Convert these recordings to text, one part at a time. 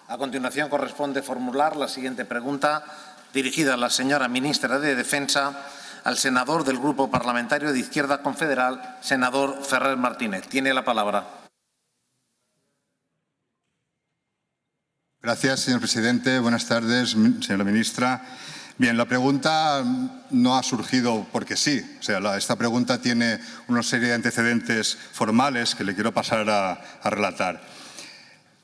A continuación corresponde formular la siguiente pregunta dirigida a la señora ministra de Defensa, al senador del Grupo Parlamentario de Izquierda Confederal, senador Ferrer Martínez. Tiene la palabra. Gracias, señor presidente. Buenas tardes, señora ministra. Bien, la pregunta no ha surgido porque sí. O sea, esta pregunta tiene una serie de antecedentes formales que le quiero pasar a relatar.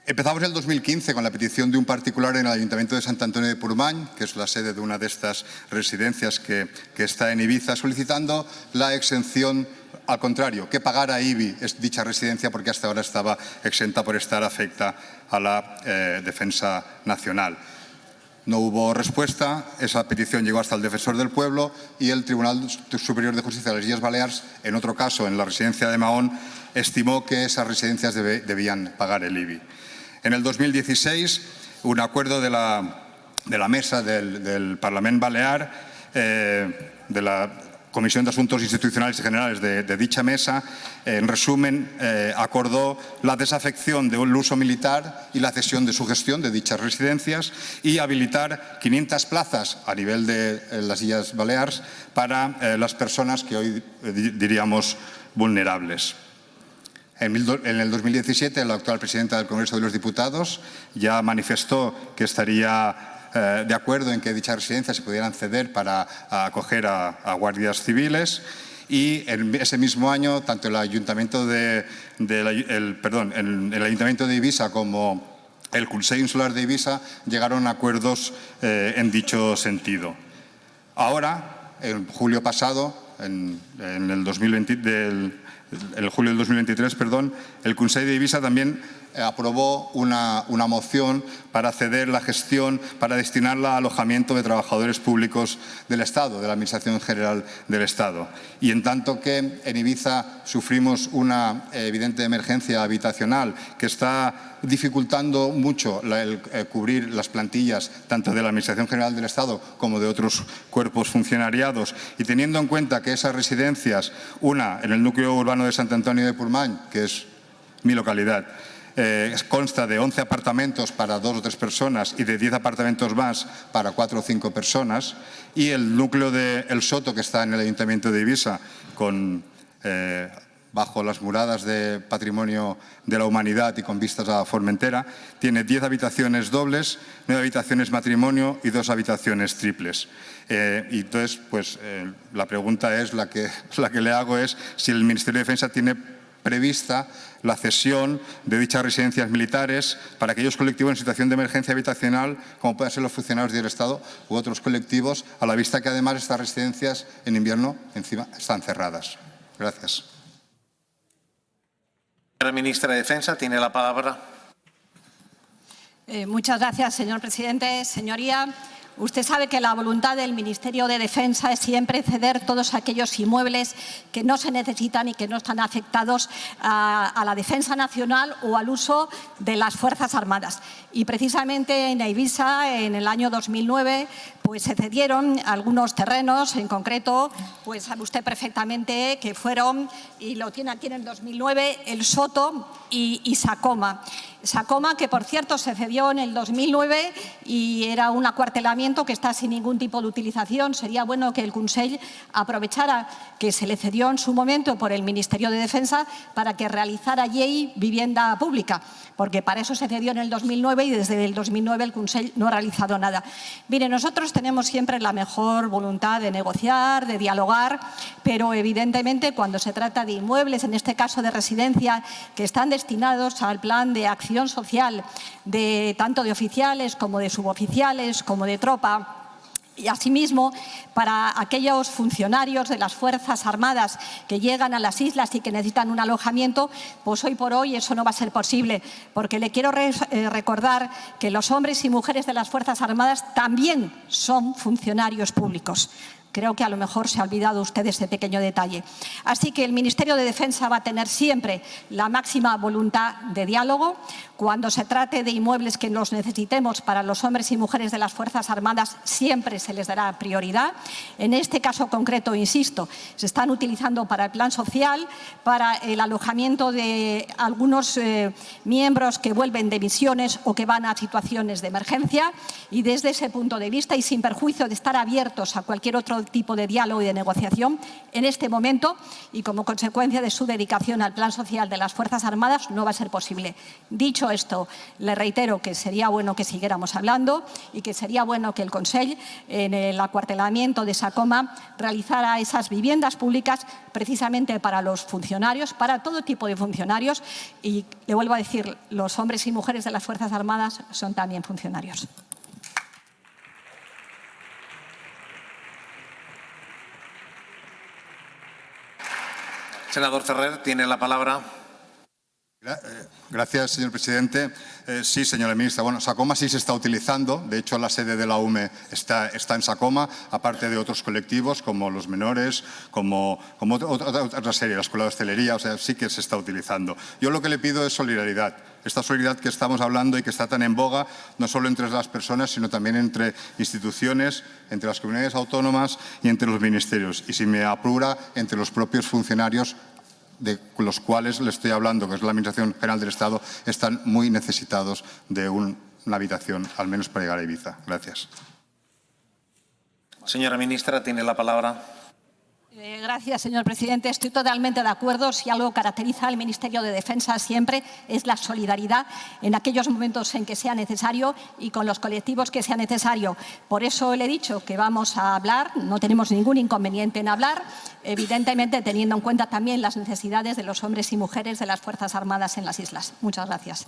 Empezamos en el 2015 con la petición de un particular en el Ayuntamiento de Sant Antoni de Portmany, que es la sede de una de estas residencias que está en Ibiza, solicitando la exención, al contrario, que pagara IBI dicha residencia porque hasta ahora estaba exenta por estar afecta a la defensa nacional. No hubo respuesta, esa petición llegó hasta el Defensor del Pueblo y el Tribunal Superior de Justicia de las Illes Balears, en otro caso, en la residencia de Mahón, estimó que esas residencias debían pagar el IBI. En el 2016, un acuerdo de la mesa del Parlament Balear, de la Comisión de Asuntos Institucionales y Generales de dicha mesa, en resumen, acordó la desafección del uso militar y la cesión de su gestión de dichas residencias y habilitar 500 plazas a nivel de las Illes Balears para las personas que hoy diríamos vulnerables. En el 2017, la actual presidenta del Congreso de los Diputados ya manifestó que estaría de acuerdo en que dichas residencias se pudieran ceder para acoger a guardias civiles y en ese mismo año, tanto el Ayuntamiento de Ibiza como el Consell Insular de Ibiza llegaron a acuerdos en dicho sentido. Ahora, en julio pasado, en el julio del 2023, el Consell de Ibiza también aprobó una moción para ceder la gestión, para destinarla a alojamiento de trabajadores públicos del Estado, de la Administración General del Estado. Y en tanto que en Ibiza sufrimos una evidente emergencia habitacional que está dificultando mucho el cubrir las plantillas tanto de la Administración General del Estado como de otros cuerpos funcionariados, y teniendo en cuenta que esas residencias, una en el núcleo urbano de Sant Antoni de Portmany, que es mi localidad, consta de 11 apartamentos para 2 o 3 personas y de 10 apartamentos más para 4 o 5 personas, y el núcleo de El Soto, que está en el Ayuntamiento de Ibiza, bajo las muradas de Patrimonio de la Humanidad y con vistas a Formentera, tiene 10 habitaciones dobles, 9 habitaciones matrimonio y 2 habitaciones triples. Y entonces, pues la pregunta es, la que le hago es si el Ministerio de Defensa tiene prevista la cesión de dichas residencias militares para aquellos colectivos en situación de emergencia habitacional, como pueden ser los funcionarios del Estado u otros colectivos, a la vista que además estas residencias en invierno encima están cerradas. Gracias. La ministra de Defensa tiene la palabra. Muchas gracias, señor presidente. Señoría, usted sabe que la voluntad del Ministerio de Defensa es siempre ceder todos aquellos inmuebles que no se necesitan y que no están afectados a la defensa nacional o al uso de las Fuerzas Armadas. Y precisamente en Ibiza, en el año 2009, pues se cedieron algunos terrenos, en concreto, pues sabe usted perfectamente que fueron, y lo tiene aquí en el 2009, El Soto y Sacoma. Sacoma, que por cierto se cedió en el 2009 y era un acuartelamiento que está sin ningún tipo de utilización. Sería bueno que el Consell aprovechara que se le cedió en su momento por el Ministerio de Defensa para que realizara allí vivienda pública, porque para eso se cedió en el 2009 y desde el 2009 el Consell no ha realizado nada. Mire, nosotros tenemos siempre la mejor voluntad de negociar, de dialogar, pero evidentemente cuando se trata de inmuebles, en este caso de residencia, que están destinados al plan de acción social tanto de oficiales como de suboficiales, como de tropa, y asimismo para aquellos funcionarios de las Fuerzas Armadas que llegan a las islas y que necesitan un alojamiento, pues hoy por hoy eso no va a ser posible, porque le quiero recordar que los hombres y mujeres de las Fuerzas Armadas también son funcionarios públicos. Creo que a lo mejor se ha olvidado usted ese pequeño detalle. Así que el Ministerio de Defensa va a tener siempre la máxima voluntad de diálogo. Cuando se trate de inmuebles que los necesitemos para los hombres y mujeres de las Fuerzas Armadas, siempre se les dará prioridad. En este caso concreto, insisto, se están utilizando para el plan social, para el alojamiento de algunos miembros que vuelven de misiones o que van a situaciones de emergencia, y desde ese punto de vista y sin perjuicio de estar abiertos a cualquier otro tipo de diálogo y de negociación, en este momento y como consecuencia de su dedicación al plan social de las Fuerzas Armadas no va a ser posible. Dicho esto, le reitero que sería bueno que siguiéramos hablando y que sería bueno que el Consell, en el acuartelamiento de Sacoma, realizara esas viviendas públicas precisamente para los funcionarios, para todo tipo de funcionarios, y le vuelvo a decir, los hombres y mujeres de las Fuerzas Armadas son también funcionarios. Senador Ferrer, tiene la palabra. Gracias, señor presidente. Sí, señora ministra. Bueno, Sacoma sí se está utilizando. De hecho, la sede de la UME está en Sacoma, aparte de otros colectivos como los menores, como otra serie, la Escuela de Hostelería. O sea, sí que se está utilizando. Yo lo que le pido es solidaridad. Esta solidaridad que estamos hablando y que está tan en boga, no solo entre las personas, sino también entre instituciones, entre las comunidades autónomas y entre los ministerios. Y si me apura, entre los propios funcionarios de los cuales le estoy hablando, que es la Administración General del Estado, están muy necesitados de una habitación, al menos para llegar a Ibiza. Gracias. Señora ministra, tiene la palabra. Gracias, señor presidente. Estoy totalmente de acuerdo. Si algo caracteriza al Ministerio de Defensa siempre es la solidaridad en aquellos momentos en que sea necesario y con los colectivos que sea necesario. Por eso le he dicho que vamos a hablar, no tenemos ningún inconveniente en hablar, evidentemente teniendo en cuenta también las necesidades de los hombres y mujeres de las Fuerzas Armadas en las islas. Muchas gracias.